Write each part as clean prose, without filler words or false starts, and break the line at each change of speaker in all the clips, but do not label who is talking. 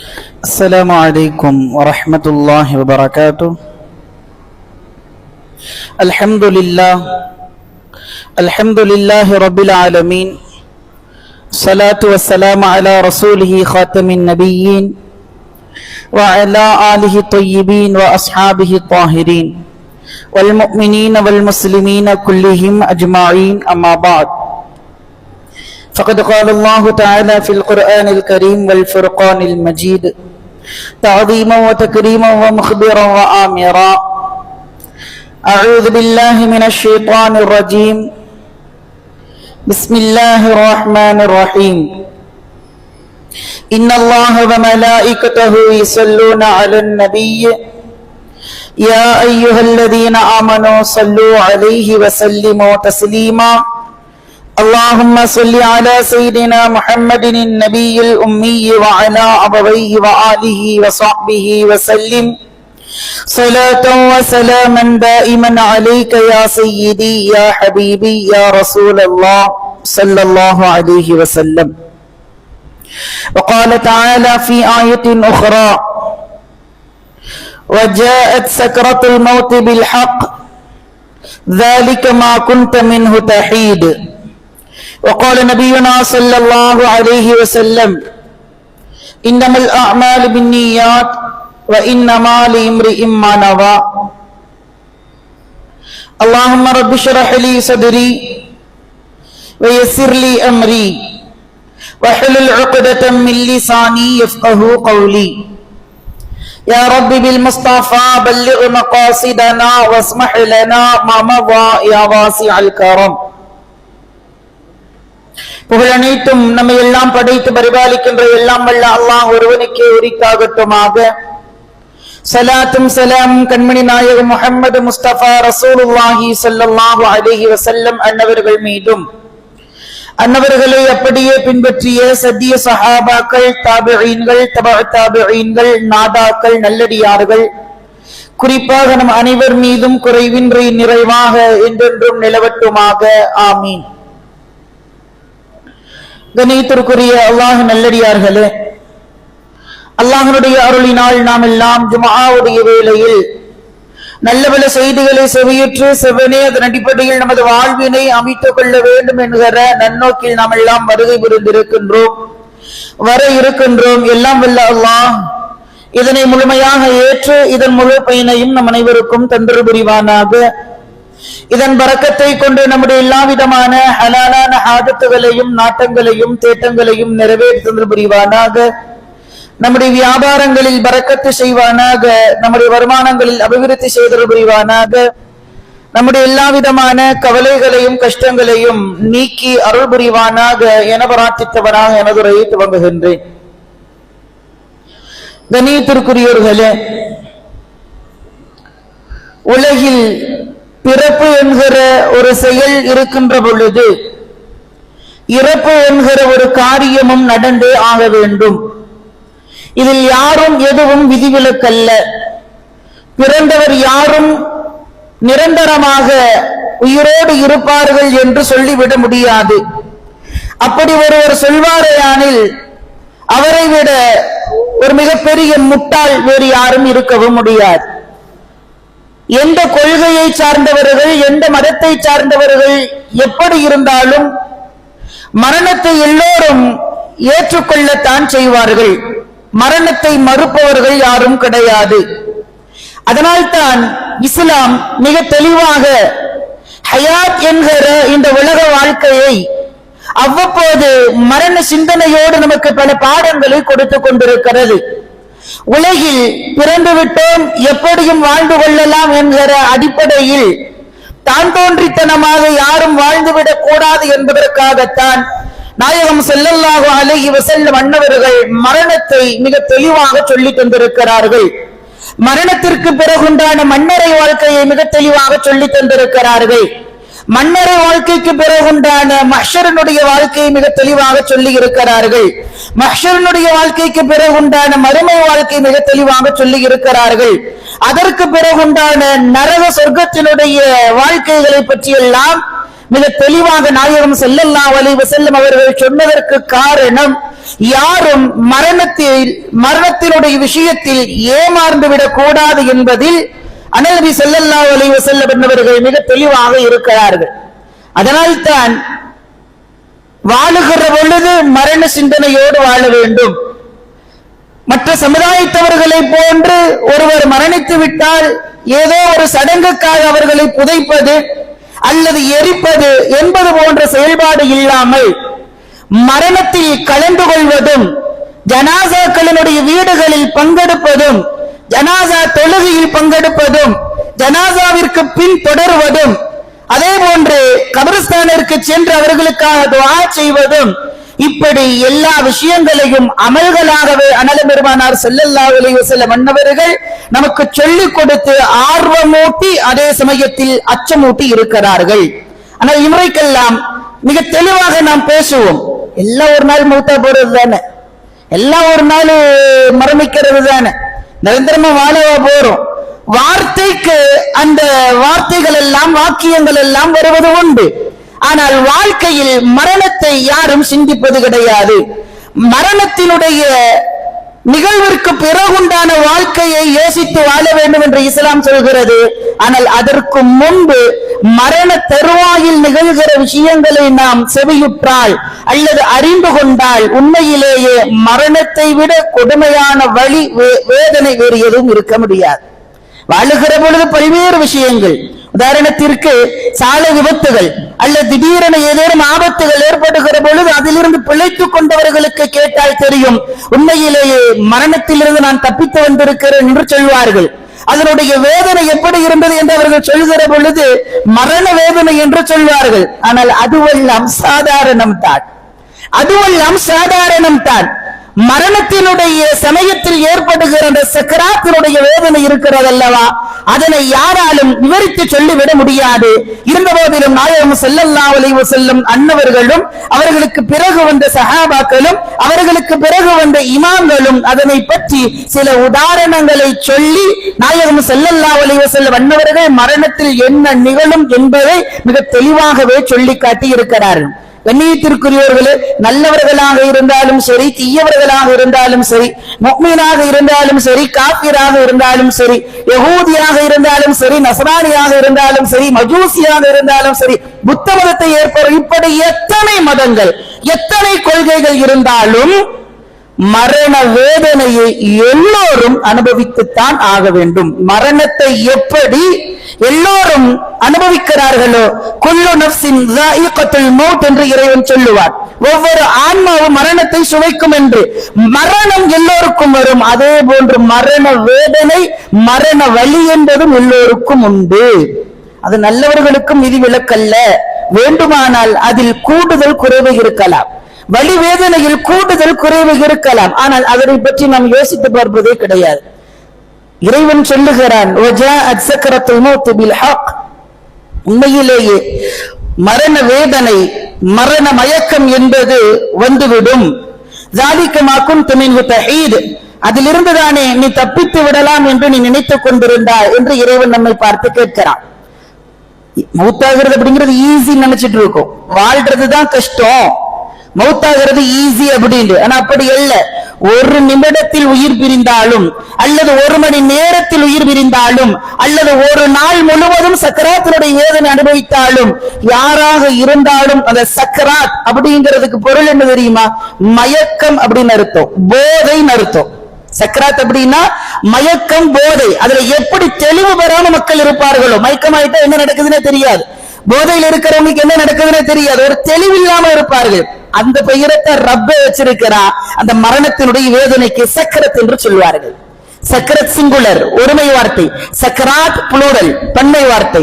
السلام عليكم ورحمة الله وبركاته. الحمد لله رب العالمين. الصلاة والسلام على رسوله خاتم النبيين وعلى آله الطيبين وأصحابه الطاهرين والمؤمنين والمسلمين كلهم أجمعين، أما بعد. فقد قال الله تعالى في القرآن الكريم والفرقان المجيد تعظيما وتكريما ومخبرا وآمرا. أعوذ بالله من الشيطان الرجيم. بسم الله الرحمن الرحيم. إن الله وملائكته يصلون على النبي يا أيها الذين آمنوا صلوا عليه وسلموا تسليما. اللهم صل على سيدنا محمد النبي الأمي وعلى أبويه وآله وصحبه وسلم صلاة وسلاما دائما عليك يا سيدي يا حبيبي يا رسول الله صلى الله عليه وسلم. وقال تعالى في آية أخرى: وجاءت سكرة الموت بالحق ذلك ما كنت منه تحيد. وقال نبينا صلى الله عليه وسلم: إنما الأعمال بالنيات وإنما لامرئ ما نوى. اللهم رب اشرح لي صدري ويسر لي أمري واحلل عقدة من لساني يفقهوا قولي. يا رب بالمصطفى بلغ مقاصدنا واسمح لنا ما مضى يا واسع الكرم. புகழனைத்தும் நம்மை எல்லாம் படைத்து பரிபாலிக்கின்ற எல்லாம் வல்ல அல்லாஹ் ஒருவனுக்கே உரித்தாகட்டுமாக. ஸலாத்தும் ஸலாமும் கண்மணி நாயகம் முஹம்மது முஸ்தபா ரசூலுல்லாஹி ஸல்லல்லாஹு அலைஹி வஸல்லம் அன்னவர்கள் மீதும், அன்னவர்களை அப்படியே பின்பற்றிய சத்திய சஹாபாக்கள், தாபிஈன்கள், தபஅ தாபிஈன்கள், நாதாக்கள், நல்லடியார்கள், குறிப்பாக நம் அனைவர் மீதும் குறைவின்றி நிறைவாக என்றென்றும் நிலவட்டுமாக. ஆமீன். கணியத்திற்குரிய அல்லாஹ் நல்லடியார்களே, அல்லாஹ்வுடைய அருளினால் நாம் எல்லாம் ஜும்ஆவுடைய வேளையில் நல்ல பல செய்திகளை செவியுற்று செவ்வனே அதன் அடிப்படையில் நமது வாழ்வினை அமைத்துக் கொள்ள வேண்டும் என்கிற நன்னோக்கில் நாம் எல்லாம் வருகை புரிந்திருக்கின்றோம், வர இருக்கின்றோம். எல்லாம் வல்ல அல்லாஹ் இதனை முழுமையாக ஏற்று இதன் முழு பயனையும் நம் அனைவருக்கும் தந்தரு புரிவானாக. இதன் பரக்கத்தை கொண்டு நம்முடைய எல்லா விதமான ஹலாலான ஆதத்துகளையும் நாட்டங்களையும் தேட்டங்களையும் நிறைவேற்றி புரிவானாக. நம்முடைய வியாபாரங்களில் பரக்கத்து செய்வானாக. நம்முடைய வருமானங்களில் அபிவிருத்தி செய்தல் புரிவானாக. நம்முடைய எல்லா விதமான கவலைகளையும் கஷ்டங்களையும் நீக்கி அருள் புரிவானாக என பிரார்த்தித்தவனாக எனது உரையை துவங்குகின்றேன். கணியத்திற்குரியவர்களே, உலகில் பிறப்பு என்கிற ஒரு செயல் இருக்கின்ற பொழுது இறப்பு என்கிற ஒரு காரியமும் நடந்தே ஆக வேண்டும். இதில் யாரும் எதுவும் விதிவிலக்கல்ல. பிறந்தவர் யாரும் நிரந்தரமாக உயிரோடு இருப்பார்கள் என்று சொல்லிவிட முடியாது. அப்படி ஒருவர் சொல்வாரையானில் அவரை விட ஒரு மிகப்பெரிய முட்டாள் வேறு யாரும் இருக்கவும் முடியாது. எந்த கொள்கையை சார்ந்தவர்கள், எந்த மதத்தை சார்ந்தவர்கள் எப்படி இருந்தாலும் மரணத்தை எல்லோரும் ஏற்றுக்கொள்ளத்தான் செய்வார்கள். மரணத்தை மறுப்பவர்கள் யாரும் கிடையாது. அதனால்தான் இஸ்லாம் மிக தெளிவாக ஹயாத் என்கிற இந்த உலக வாழ்க்கையை அவ்வப்போது மரண சிந்தனையோடு நமக்கு பல பாடங்களை கொடுத்து கொண்டிருக்கிறது. உலகில் பிறந்து விட்டோம், எப்படியும் வாழ்ந்து கொள்ளலாம் என்கிற அடிப்படையில் தான் தோன்றித்தனமாக யாரும் வாழ்ந்துவிடக் கூடாது என்பதற்காகத்தான் நாயகம் ஸல்லல்லாஹு அலைஹி வஸல்லம் அன்னவர்கள் மரணத்தை மிக தெளிவாக சொல்லி தந்திருக்கிறார்கள். மரணத்திற்கு பிறகுண்டான மன்னரை வாழ்க்கையை மிக தெளிவாக சொல்லி தந்திருக்கிறார்கள். மன்னரை வாழ்க்கைக்கு பிறகுண்டான மஹ்ஷரனுடைய வாழ்க்கையை மிக தெளிவாக சொல்லி இருக்கிறார்கள். மஹ்ஷரனுடைய வாழ்க்கைக்கு பிறகுண்டான மறுமை வாழ்க்கை மிக தெளிவாக சொல்லி இருக்கிறார்கள். அதற்கு பிறகுண்டான நரக சொர்க்கத்தினுடைய வாழ்க்கைகளை பற்றியெல்லாம் மிக தெளிவாக நாயகம் ஸல்லல்லாஹு அலைஹி வஸல்லம் அவர்கள் சொன்னதற்கு காரணம், யாரும் மரணத்தினுடைய விஷயத்தில் ஏமாந்து விடக் கூடாது என்பதில் நபி ஸல்லல்லாஹு அலைஹி வஸல்லம் அவர்கள் மிக தெளிவாக இருக்கிறார்கள். அதனால்தான் வாழுகிற பொழுது மரண சிந்தனையோடு வாழ வேண்டும். மற்ற சமுதாயத்தவர்களை போன்று ஒருவர் மரணித்து விட்டால் ஏதோ ஒரு சடங்குக்காக அவர்களை புதைப்பது அல்லது எரிப்பது என்பது போன்ற செயல்பாடு இல்லாமல் மரணத்தில் கலந்து கொள்வதும், ஜனாசாக்களினுடைய வீடுகளில் பங்கெடுப்பதும், ஜனாசா தொழுகையில் பங்கெடுப்பதும், ஜனாசாவிற்கு பின் தொடர்வதும், அதே போன்று கபரிஸ்தானிற்கு சென்று அவர்களுக்காக துஆ செய்வதும், இப்படி எல்லா விஷயங்களையும் அமல்களாகவே அனல் பெருமானார் ஸல்லல்லாஹு அலைஹி வஸல்லம் அன்னவர்கள் நமக்கு சொல்லிக் கொடுத்து ஆர்வமூட்டி அதே சமயத்தில் அச்சமூட்டி இருக்கிறார்கள். ஆனால் இன்றைக்கெல்லாம் மிக தெளிவாக நாம் பேசுவோம், எல்லாம் ஒரு நாள் மூத்தா போறது தானே, எல்லாம் ஒரு நாள் மரணிக்கிறது தானே, நிரந்தரமா வாழவா போறோம். வார்த்தைக்கு அந்த வார்த்தைகள் எல்லாம் வாக்கியங்கள் எல்லாம் வருவது உண்டு. ஆனால் வாழ்க்கையில் மரணத்தை யாரும் சிந்திப்பது கிடையாது. மரணத்தினுடைய நிகழ்விற்கு பிறகுண்டான வாழ்க்கையை யோசித்து வாழ வேண்டும் என்று இஸ்லாம் சொல்கிறது. ஆனால் அதற்கு முன்பு மரண தருவாயில் நிகழ்கிற விஷயங்களை நாம் செவியுற்றால் அல்லது அறிந்து கொண்டால் உண்மையிலேயே மரணத்தை விட கொடுமையான வலி வேதனை வேறு எதுவும் இருக்க முடியாது. வாழுகிற பொழுது பல்வேறு விஷயங்கள், உதாரணத்திற்கு சாலை விபத்துகள் அல்லது திடீரென ஏதேனும் ஆபத்துகள் ஏற்படுகிற பொழுது அதிலிருந்து பிழைத்துக் கொண்டவர்களுக்கு கேட்டால் தெரியும், உண்மையிலேயே மரணத்திலிருந்து நான் தப்பித்து வந்திருக்கிறேன் என்று சொல்வார்கள். அதனுடைய வேதனை எப்படி இருந்தது என்று அவர்கள் சொல்கிற பொழுது மரண வேதனை என்று சொல்வார்கள். ஆனால் அதுவெல்லாம் சாதாரணம் தான், அதுவெல்லாம் சாதாரணம் தான். மரணத்தினுடைய சமயத்தில் ஏற்படுகிற அந்த சக்கராத்தினுடைய வேதனை இருக்கிறது அல்லவா, அதனை யாராலும் விவரித்து சொல்லிவிட முடியாது. இருந்த போதிலும் நாயகம் ஸல்லல்லாஹு அலைஹி வஸல்லம் அன்னவர்களும் அவர்களுக்கு பிறகு வந்த சஹாபாக்களும் அவர்களுக்கு பிறகு வந்த இமாம்களும் அதனை பற்றி சில உதாரணங்களை சொல்லி நாயகம் ஸல்லல்லாஹு அலைஹி வஸல்லம் அன்னவர்கள் மரணத்தில் என்ன நிகழும் என்பதை மிக தெளிவாகவே சொல்லி காட்டி இருக்கிறார்கள். கண்ணியத்திற்குரியவர்களே, நல்லவர்களாக இருந்தாலும் சரி, தீயவர்களாக இருந்தாலும் சரி, முஃமினாக இருந்தாலும் சரி, காஃபிராக இருந்தாலும் சரி, யஹூதியாக இருந்தாலும் சரி, நஸ்ரானியாக இருந்தாலும் சரி, மஜூசியாக இருந்தாலும் சரி, புத்த மதத்தை ஏற்பவர், இப்படி எத்தனை மதங்கள் எத்தனை கொள்கைகள் இருந்தாலும் மரண வேதனையை எல்லோரும் அனுபவித்துத்தான் ஆக வேண்டும். மரணத்தை எப்படி எல்லோரும் அனுபவிக்கிறார்களோ, குல்லு நஃப்ஸின் ஸாயிகத்துல் மௌத் என்று இறைவன் சொல்லுவார். ஒவ்வொரு ஆன்மாவும் மரணத்தை சுவைக்கும் என்று. மரணம் எல்லோருக்கும் வரும். அதே போன்று மரண வேதனை, மரண வலி என்பதும் எல்லோருக்கும் உண்டு. அது நல்லவர்களுக்கும் விதிவிலக்கல்ல. வேண்டுமானால் அதில் கூடுதல் குறைவு இருக்கலாம், வலி வேதனையில் கூடுதல் குறைவு இருக்கலாம். ஆனால் அதனை பற்றி நாம் யோசித்து பார்ப்பதே கிடையாது. இறைவன் சொல்லுகிறான், வஜாஅத் சக்ரத்துல் மௌத் பில் ஹக், உண்மையிலேயே மரண வேதனை, மரண மயக்கம் என்பது வந்துவிடும். ذَلِكَ مَا كُنْتَ مِنْهُ تَحِيدُ, அதிலிருந்து தானே நீ தப்பித்து விடலாம் என்று நீ நினைத்துக் கொண்டிருந்தாய் என்று இறைவன் நம்மை பார்த்து கேட்கிறான். மௌத்தாகிறது அப்படிங்கிறது ஈஸி நினைச்சிட்டு இருக்கோம், வாழ்றதுதான் கஷ்டம், மௌத்தாகிறது ஈஸி அப்படின்னு. ஆனா அப்படி அல்ல. ஒரு நிமிடத்தில் உயிர் பிரிந்தாலும் அல்லது ஒரு மணி நேரத்தில் உயிர் பிரிந்தாலும் அல்லது ஒரு நாள் முழுவதும் சக்கராத்தினுடைய வேதனை அனுபவித்தாலும் யாராக இருந்தாலும் அந்த சக்கராத் அப்படிங்கிறதுக்கு பொருள் என்ன தெரியுமா? மயக்கம் அப்படின்னு அர்த்தம், போதைன்னு அர்த்தம். சக்கராத் அப்படின்னா மயக்கம், போதை. அதுல எப்படி தெளிவு பெறாம மக்கள் இருப்பார்களோ, மயக்கமாயிட்டா என்ன நடக்குதுன்னே தெரியாது, போதையில் இருக்கிறவங்களுக்கு என்ன நடக்குதுன்னே தெரியாது, ஒரு தெளிவில்லாம இருப்பார்கள். அந்த பெயரத்தை ரப்பே வச்சிருக்கிறா. அந்த மரணத்தினுடைய வேதனைக்கு சக்கரத் என்று சொல்வார்கள். சக்கரத் சிங்குலர் ஒருமை வார்த்தை, சக்கராத் புளூரல் பன்மை வார்த்தை.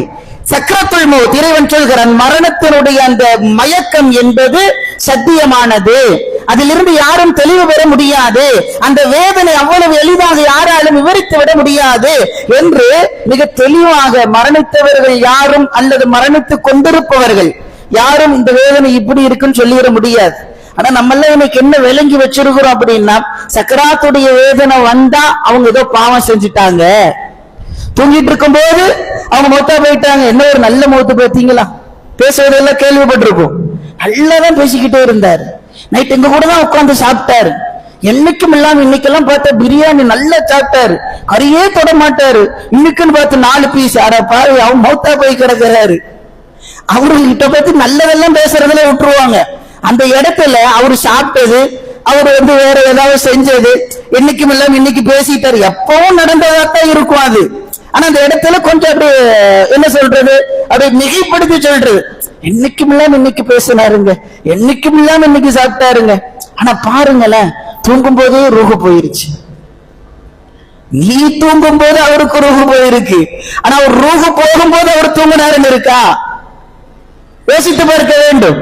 சக்கரத்துல் மௌத் இறைவன் சொல்கிறான், மரணத்தினுடைய அந்த மயக்கம் என்பது சத்தியமானது, அதிலிருந்து யாரும் தெளிவு பெற முடியாது, அந்த வேதனை அவ்வளவு எளிதாக யாராலும் விவரித்து விட முடியாது என்று மிக தெளிவாக மரணித்தவர்கள் யாரும் அல்லது மரணித்துக் கொண்டிருப்பவர்கள் யாரும் இந்த வேதனை இப்படி இருக்குன்னு சொல்லிட முடியாது. ஆனா நம்ம எல்லாம் இன்னைக்கு என்ன விளங்கி வச்சிருக்கிறோம் அப்படின்னா, சக்கராத்துடைய வேதனை வந்தா அவங்க ஏதோ பாவம் செஞ்சுட்டாங்க, தூங்கிட்டு இருக்கும் போது அவங்க மௌத்தா போயிட்டாங்க, என்ன ஒரு நல்ல மௌத்து பார்த்தீங்களா, பேசுவதெல்லாம் கேள்விப்பட்டிருக்கும். நல்லாதான் பேசிக்கிட்டே இருந்தார். நைட் எங்க கூட தான் உட்கார்ந்து சாப்பிட்டாரு. என்னைக்கும் இல்லாம இன்னைக்கெல்லாம் பார்த்தா பிரியாணி நல்லா சாப்பிட்டாரு, கறியே தொட மாட்டாரு. இன்னைக்குன்னு பார்த்து 4 பீஸ். அட பாரு, அவன் மௌத்தா போய் கிடக்கிறாரு. அவர்கிட்ட பார்த்து நல்லதெல்லாம் பேசுறதுல விட்டுருவாங்க. அந்த இடத்துல அவரு சாப்பிட்டது, அவரு வேற ஏதாவது செஞ்சது என்னைக்கும் இல்லாம இன்னைக்கு பேசிட்டாரு. எப்பவும் நடந்ததாத்தான் இருக்கும் அது. ஆனா அந்த இடத்துல கொஞ்சம் அப்படி என்ன சொல்றது, அப்படி மிகைப்படுத்தி சொல்றது. என்னைக்கும் இல்லாம இன்னைக்கு பேசினாருங்க, என்னைக்கும் இல்லாம இன்னைக்கு சாப்பிட்டாருங்க. ஆனா பாருங்களேன், தூங்கும் போதே ரூஹு போயிருச்சு. நீ தூங்கும் போது அவருக்கு ரூஹு போயிருக்கு. ஆனா அவர் ரூஹு போகும்போது அவர் தூங்கினாருன்னு இருக்கா? யோசித்து பார்க்க வேண்டும்.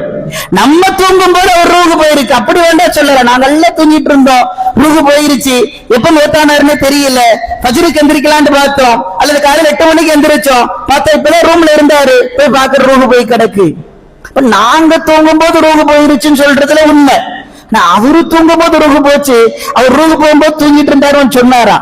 நம்ம தூங்கும் போது அவர் ரூஹு போயிருக்கு. அப்படி வேண்டாம் சொல்லல. நாங்க எல்லாம் தூங்கிட்டு இருந்தோம், ரூஹு போயிருச்சு. எப்ப மூத்தானாருன்னு தெரியல. ஃபஜ்ருக்கு எந்திரிக்கலான்னு பார்த்தோம், அல்லது காலையில் 8 மணிக்கு எந்திரிச்சோம், பார்த்தா இப்பதான் ரூம்ல இருந்தாரு, போய் பாக்குற ரூஹு போய் கிடக்கு. நாங்க தூங்கும் போது ரூஹு போயிருச்சுன்னு சொல்றதுல உண்மை. அவரு தூங்கும் போது ரூஹு போச்சு, அவர் ரூஹு போகும்போது தூங்கிட்டு இருந்தாருன்னு சொன்னாரா?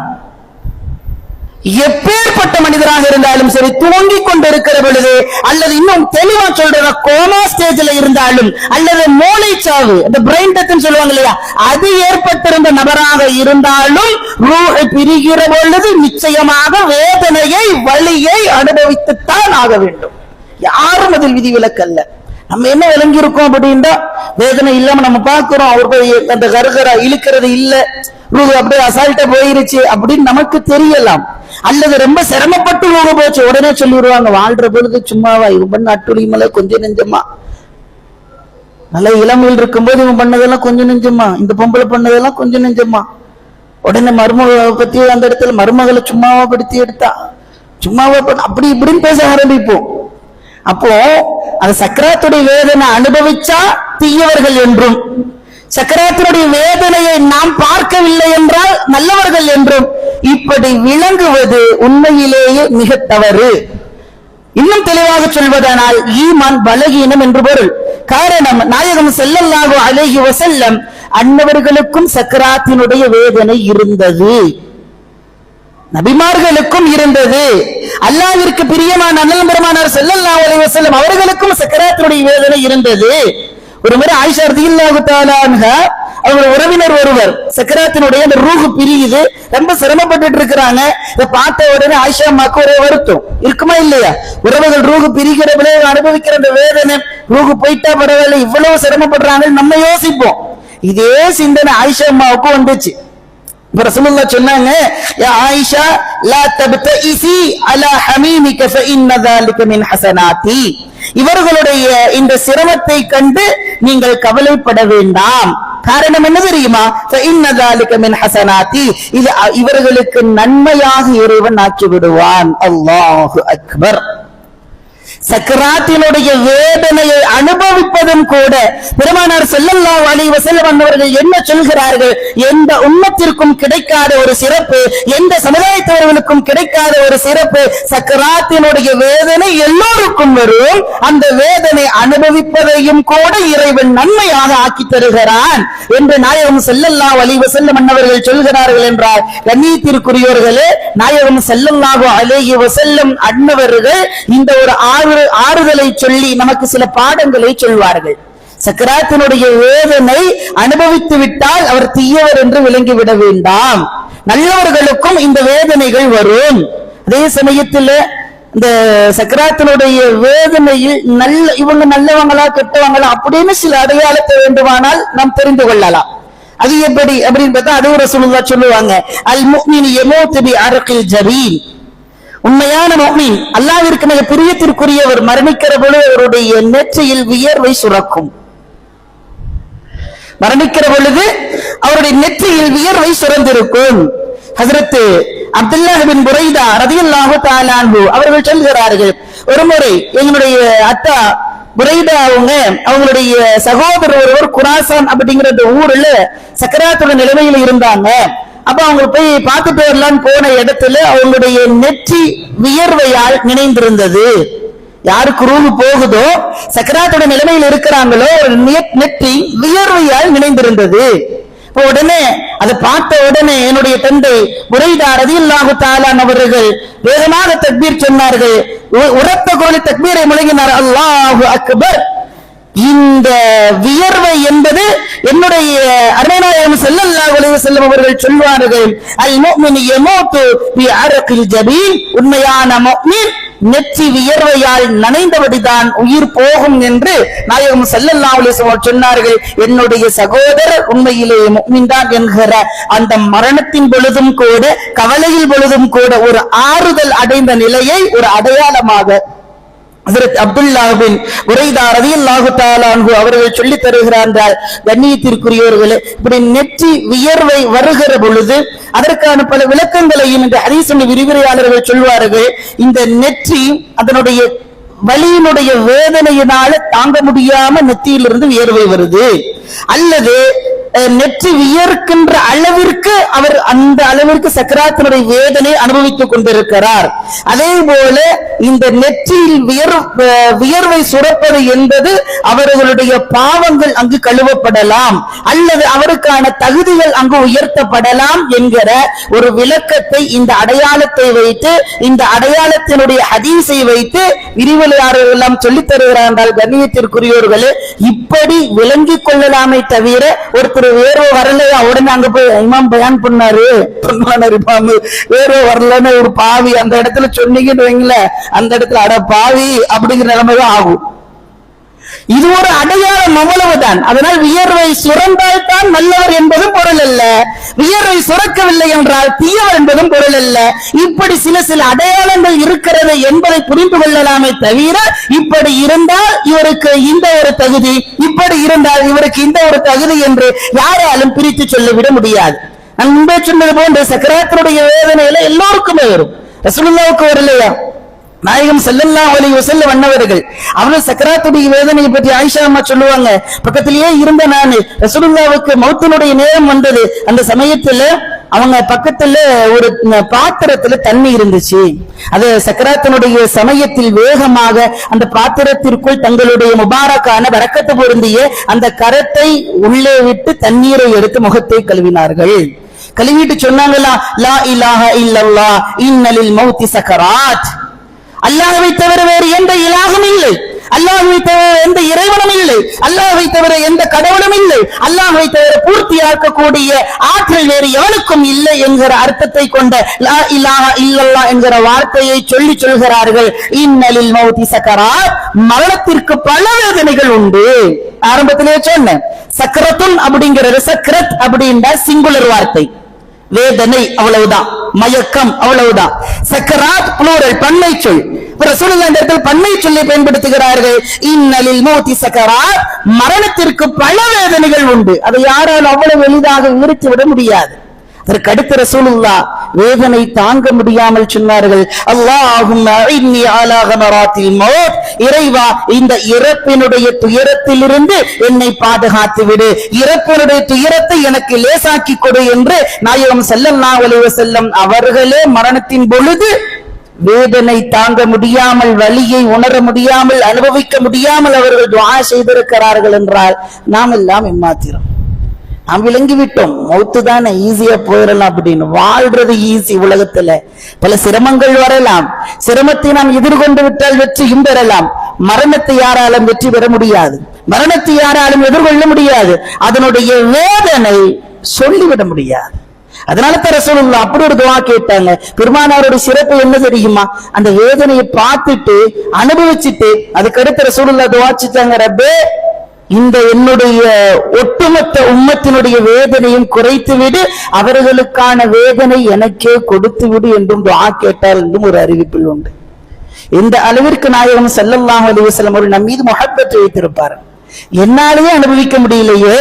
எப்பேற்பட்ட மனிதராக இருந்தாலும் சரி, தூங்கி கொண்டு இருக்கிற பொழுது, அல்லது இன்னும் தெளிவா சொல்ற கோமா ஸ்டேஜ்ல இருந்தாலும், அல்லது மூளைச்சாவு, இந்த பிரெயின் டெத்னு சொல்லுவாங்க இல்லையா, அது ஏற்பட்டிருந்த நபராக இருந்தாலும் ரூஹ் பிரிகிற பொழுது நிச்சயமாக வேதனையை, வலியை அனுபவித்துத்தான் ஆக வேண்டும். யாரும் அதில் விதிவிலக்கல்ல. நம்ம என்ன விளங்கி இருக்கோம் அப்படின்னா, வேதனை இல்லாம நம்ம பார்க்கிறோம், அவர்கள் அந்த கருகரா இழுக்கிறது இல்ல, ரூஹ் அப்படியே அசால்ட்டா போயிருச்சு அப்படின்னு நமக்கு தெரியலாம். அல்லது ரொம்ப சிரமப்பட்டு ரூஹ் போச்சு, உடனே சொல்லிடுவாங்க, வாழ்ற பொழுது சும்மாவா இவன் பண்ண அட்டுழிமலை கொஞ்சம் நெஞ்சமா, நல்ல இளமையில் இருக்கும்போது இவன் பண்ணதெல்லாம் கொஞ்சம் நெஞ்சமா, இந்த பொம்பளை பண்ணதெல்லாம் கொஞ்சம் நெஞ்சமா. உடனே மருமகளை பத்தி அந்த இடத்துல மருமகளை சும்மாவா படுத்தி எடுத்தா, சும்மாவா அப்படி இப்படின்னு பேச ஆரம்பிப்போம். அப்போ அந்த சக்கராத்துடைய வேதனை அனுபவிச்சா தீயவர்கள் என்றும், சக்கராத்தினுடைய வேதனையை நாம் பார்க்கவில்லை என்றால் நல்லவர்கள் என்றும் இப்படி விளங்குவது உண்மையிலேயே மிக தவறு. இன்னும் தெளிவாக சொல்வதனால் ஈமான் பலகீனம் என்று பொருள். காரணம், நாயகம் ஸல்லல்லாஹு அலைஹி வஸல்லம் அன்னவர்களுக்கும் சக்கராத்தினுடைய வேதனை இருந்தது, நபிமார்களுக்கும் இருந்தது. அல்லாஹ்விற்கு பிரியமான அண்ணல் பெருமானார் ஸல்லல்லாஹு அலைஹி வஸல்லம் அவர்களுக்கும் சக்கராத்தினுடைய வேதனை இருந்தது. ஒரு முறை ஆயிஷா ரலியல்லாஹு தஆலா அன்ஹா, அவங்க உறவினர் ஒருவர் சக்கராத்தினுடைய அந்த ரூஹ் பிரியுது, ரொம்ப சிரமப்பட்டு இருக்கிறாங்க. இதை பார்த்த உடனே ஆயிஷா அம்மாக்கு ஒரே வருத்தம் இருக்குமா இல்லையா? உறவுகள் ரூஹ் பிரிகிற விளைவு அனுபவிக்கிற அந்த வேதனை, ரூஹ் போயிட்டா பரவாயில்ல, இவ்வளவு சிரமப்படுறாங்க நம்ம யோசிப்போம். இதே சிந்தனை ஆயிஷா அம்மாவுக்கு வந்துச்சு. ரசூலுல்லாஹ் சொன்னாங்க, யா ஆயிஷா லா தப்தஇசி அலா ஹமீமிக ஃபஇன்ன ذلك மின் ஹஸனாத்தி. இவர்களுடைய இந்த சிரமத்தை கண்டு நீங்கள் கவலைப்பட வேண்டாம். காரணம் என்ன தெரியுமா? ஃபஇன்ன ذلك மின் ஹஸனாத்தி. இது இவர்களுக்கு நன்மையாக இறைவன் ஆக்கி விடுவான். அல்லாஹு அக்பர். சக்கராத்தினுடைய வேதனையை அனுபவிப்பதும் கூட பெருமானார் ஸல்லல்லாஹு அலைஹி வஸல்லம் அவர்கள் என்ன சொல்கிறார்கள்? எந்த உம்மத்திற்கும் கிடைக்காத ஒரு சிறப்பு, எந்த சமுதாயத்தவர்களுக்கும் கிடைக்காத ஒரு சிறப்பு, சக்கராத்தினுடைய வேதனை எல்லோருக்கும் வரும். அந்த வேதனை அனுபவிப்பதையும் கூட இறைவன் நன்மையாக ஆக்கி தருகிறான் என்று நாயகம் ஸல்லல்லாஹு அலைஹி வஸல்லம் அவர்கள் சொல்கிறார்கள் என்றால், கண்ணியத்திற்குரியவர்களே, நாயகம் ஸல்லல்லாஹு அலைஹி வஸல்லம் அன்னவர்கள் இந்த ஒரு ஆறுதலை சொல்லி நமக்கு சில பாடங்களை சொல்வார்கள். சக்கராத்தினுடைய வேதனை அனுபவித்து விட்டால் அவர் தீயவர் என்று விளங்கிவிட வேண்டாம், நல்லவர்களுக்கும் இந்த வேதனைகள் வரும். அதே சமயத்தில் இந்த சக்கராத்தினுடைய வேதனையில் இவங்க நல்லவங்களா கெட்டவங்களா அப்படின்னு சில அடையாளத்தை வேண்டுமானால் நாம் தெரிந்து கொள்ளலாம். அது எப்படி அப்படின்னு பார்த்தா, அது ரசூலுல்லாஹ் சொல்லுவாங்க, அல் முஃமின் யமூது பி அர்கில் ஜபீன். உண்மையான முஃமின், அல்லாஹ்விற்கு மிக பிரியத்திற்குரியவர், மரணிக்கிற பொழுது அவருடைய நெற்றியில் வியர்வை சுரக்கும். மரணிக்கிற பொழுது அவருடைய நெற்றியில் வியர்வை சுரந்திருக்கும். ஹஜ்ரத் அப்துல்லாஹ் பின் புரைதா ரலியல்லாஹு தஆலா அன்ஹு அவர்கள் சொல்கிறார்கள், ஒரு முறை எங்களுடைய அத்தா புரைதா அவங்களுடைய சகோதரர் ஒருவர் குராசான் அப்படிங்கிற ஊர்ல சக்கராத்துடைய நிலைமையில இருந்தாங்க. அப்ப அவங்க போய் பார்த்துட்டு வரலான்னு போன இடத்துல அவங்களுடைய நெற்றி வியர்வையால் நினைந்திருந்தது. யாருக்கு ரூஹ் போகுதோ, சக்கராத்துடைய நிலைமையில் இருக்கிறாங்களோ, நெற்றி வியர்வையால் நினைந்திருந்தது. உடனே அதை பார்த்த உடனே என்னுடைய தந்தை புரைதா ரலியல்லாஹு தஆலா அவர்கள் வேகமாக தக்பீர் சொன்னார்கள். உரத்த கோலி தக்பீரை முழங்கினார், அல்லாஹு அக்பர். இந்த வியர்வை என்பது என்னுடைய அருமைநாயகம் ஸல்லல்லாஹு அலைஹி வஸல்லம் அவர்கள் சொல்வார்கள், அல் முஃமினு யமூது பி அரகில் ஜபீன், உண்மையான முஃமின் நெற்றி வியர்வையால் நனைந்தபடிதான் உயிர் போகும் என்று நாயகம் ஸல்லல்லாஹு அலைஹி வஸல்லம் சொன்னார்கள். என்னுடைய சகோதரர் உண்மையிலேயே முஃமின் தான் என்கிற அந்த மரணத்தின் பொழுதும் கூட, கவலையில் பொழுதும் கூட ஒரு ஆறுதல் அடைந்த நிலையை ஒரு அடையாளமாக ஹஜ்ரத் அப்துல்லாஹ் பின் உரைதா ரலியல்லாஹு தஆலா அன்ஹு அவர்கள் சொல்லி தருகிறார்கள். கண்ணியத்திற்குரியவர்களே, இப்படி நெற்றி வியர்வை வருகிற பொழுது அதற்கான பல விளக்கங்களையும் இந்த ஹதீஸின் விரிவுரையாளர்கள் சொல்வார்கள். இந்த நெற்றி அதனுடைய வலியினுடைய வேதனையினால தாங்க முடியாம நெற்றியிலிருந்து வியர்வை வருது, அல்லது நெற்றி வியர்க்கின்ற அளவிற்கு அவர் அந்த அளவிற்கு சக்கராத்தினுடைய வேதனை அனுபவித்துக் கொண்டிருக்கிறார். அதே போல இந்த நெற்றியில் வியர்வை சுரப்பது என்பது அவர்களுடைய பாவங்கள் அங்கு கழுவப்படலாம், அல்லது அவருக்கான தகுதிகள் அங்கு உயர்த்தப்படலாம் என்கிற ஒரு விளக்கத்தை இந்த அடையாளத்தை வைத்து, இந்த அடையாளத்தினுடைய ஹதீஸை வைத்து விரிவுரையாளர்கள் எல்லாம் சொல்லித் தருகிறார்கள். கண்ணியத்திற்குரியோர்களே, இப்படி விளங்கிக் கொள்ளலாமே தவிர ஒருத்தர் வேர்வை வரலையா உடனே அங்க போய் இமாம் பயான் பண்ணாரு, வேர்வை வரலன்னு ஒரு பாவி அந்த இடத்துல சொன்னீங்கன்னு வைங்களேன், அந்த இடத்துல அட பாவி அப்படிங்கிற நிலைமைதான் ஆகும். இது ஒரு அடையாளம், அவ்வளவுதான். அதனால் வியர்வை சுரந்தால் தான் நல்லவர் என்பதும் பொருள் அல்ல, வியர்வை சுரக்கவில்லை என்றால் தீயவர் என்பதும் பொருள் அல்ல. இப்படி சில அடையாளங்கள் இருக்கிறது என்பதை புரிந்து கொள்ளலாமே தவிர, இப்படி இருந்தால் இவருக்கு இந்த ஒரு தகுதி, இப்படி இருந்தால் இவருக்கு இந்த ஒரு தகுதி என்று யாராலும் பிரித்து சொல்லிவிட முடியாது. நான் முன்பே சொன்னது போன்ற சக்கராத்தினுடைய வேதனையில எல்லோருக்குமே வரும். ரசூலுல்லாஹ்வுக்கு வரலையா? நாயகம் ஸல்லல்லாஹு அலைஹி வஸல்லம் அன்னவர்கள் அவர்கள் சக்கராத்துடைய வேதனையை பற்றி ஆயிஷா அம்மா சொல்லுவாங்க, பக்கத்திலேயே இருந்த நான் ரசூலுல்லாஹ்வுக்கு மௌத்தினுடைய நேரம் வந்தது. அந்த சமயத்துல அவங்க பக்கத்துல ஒரு பாத்திரத்துல தண்ணி இருந்துச்சு. அது சக்கராத்தினுடைய சமயத்தில் வேகமாக அந்த பாத்திரத்திற்குள் தங்களுடைய முபாரக்கான பரக்கத்து பொருந்திய அந்த கரத்தை உள்ளே விட்டு தண்ணீரை எடுத்து முகத்தை கழுவினார்கள். கழுவிட்டு சொன்னாங்களா, லா இலாஹ இல்லல்லாஹ் இன்னலில் மௌத்தி சக்கராத், அல்லாஹ்வை தவிர வேறு எந்த இலாகும் இல்லை, அல்லாஹ்வை தவிர எந்த இறைவனும் இல்லை, அல்லாஹ்வை தவிர எந்த கடவுளும் இல்லை, அல்லாஹ்வை தவிர பூர்த்தியாக்கக்கூடிய ஆற்றல் வேறு எவனுக்கும் இல்லை என்கிற அர்த்தத்தை கொண்ட லா இலாஹ இல்லல்லாஹ் என்கிற வார்த்தையை சொல்லி சொல்கிறார்கள். இன்னலில் மௌத்தி சக்கராத், மரணத்திற்கு பல வேதனைகள் உண்டு. ஆரம்பத்திலே சொன்னேன், சக்கரத்துன் அப்படிங்கிறது, சக்கரத் அப்படின்ற சிங்குலர் வார்த்தை, வேதனை அவ்வளவுதான், மயக்கம் அவ்வளவுதான். சக்கராத் புளூரல், பன்மை சொல். ரசூலுல்லாஹ் இந்த இடத்தில் பன்மை சொல்லை பயன்படுத்துகிறார்கள். இன்னலில் மௌத்தி சக்கராத், மரணத்திற்கு பல வேதனைகள் உண்டு. அதை யாராலும் அவ்வளவு எளிதாக விவரித்து விட முடியாது. அதற்கு அடுத்த ரசூலுல்லாஹ் வேதனை தாங்க முடியாமல் சொன்னார்கள், அல்லாஹும்ம இன்னி அலா கமராத்தில் மௌத், இறைவா இந்த இறப்பினுடைய துயரத்திலிருந்து என்னை பாதுகாத்து விடு, இறப்பினுடைய துயரத்தை எனக்கு லேசாக்கி கொடு என்று நாயகம் ஸல்லல்லாஹு அலைஹி வஸல்லம் அவர்களே மரணத்தின் பொழுது வேதனை தாங்க முடியாமல், வலியை உணர முடியாமல், அனுபவிக்க முடியாமல் அவர்கள் துஆ செய்திருக்கிறார்கள் என்றால் நாம் எல்லாம் எம்மாத்திரம். நாம் விளங்கி விட்டோம், மௌத்து தானே ஈஸியா போயிடலாம் அப்படின்னு. வாழ்றது ஈஸி, உலகத்துல பல சிரமங்கள் வரலாம், சிரமத்தை நாம் எதிர்கொண்டு விட்டால் வெற்றியும் பெறலாம். மரணத்தை யாராலும் வெற்றி பெற முடியாது, மரணத்தை யாராலும் எதிர்கொள்ள முடியாது, அதனுடைய வேதனை சொல்லிவிட முடியாது. அதனால தான் ரசூலுல்லாஹ் அப்படி ஒரு துஆ கேட்டாங்க. பெருமானாரோட சிறப்பு என்ன தெரியுமா? அந்த வேதனையை பார்த்துட்டு அனுபவிச்சுட்டு அதுக்கடுத்து ரசூலுல்லாஹ் துஆ செஞ்சாங்க, ரப்பே இந்த என்னுடைய ஒட்டுமொத்த உம்மத்தினுடைய வேதனையும் குறைத்து விடு, அவர்களுக்கான வேதனை எனக்கே கொடுத்து விடு என்றும் துஆ கேட்டார் என்றும் ஒரு அறிவிப்பில் உண்டு. இந்த அளவிற்கு நாயகம் ஸல்லல்லாஹு அலைஹி வஸல்லம் அவர்கள் நம் மீது முஹப்பத் வைத்திருப்பார். என்னாலேயே அனுபவிக்க முடியலையே,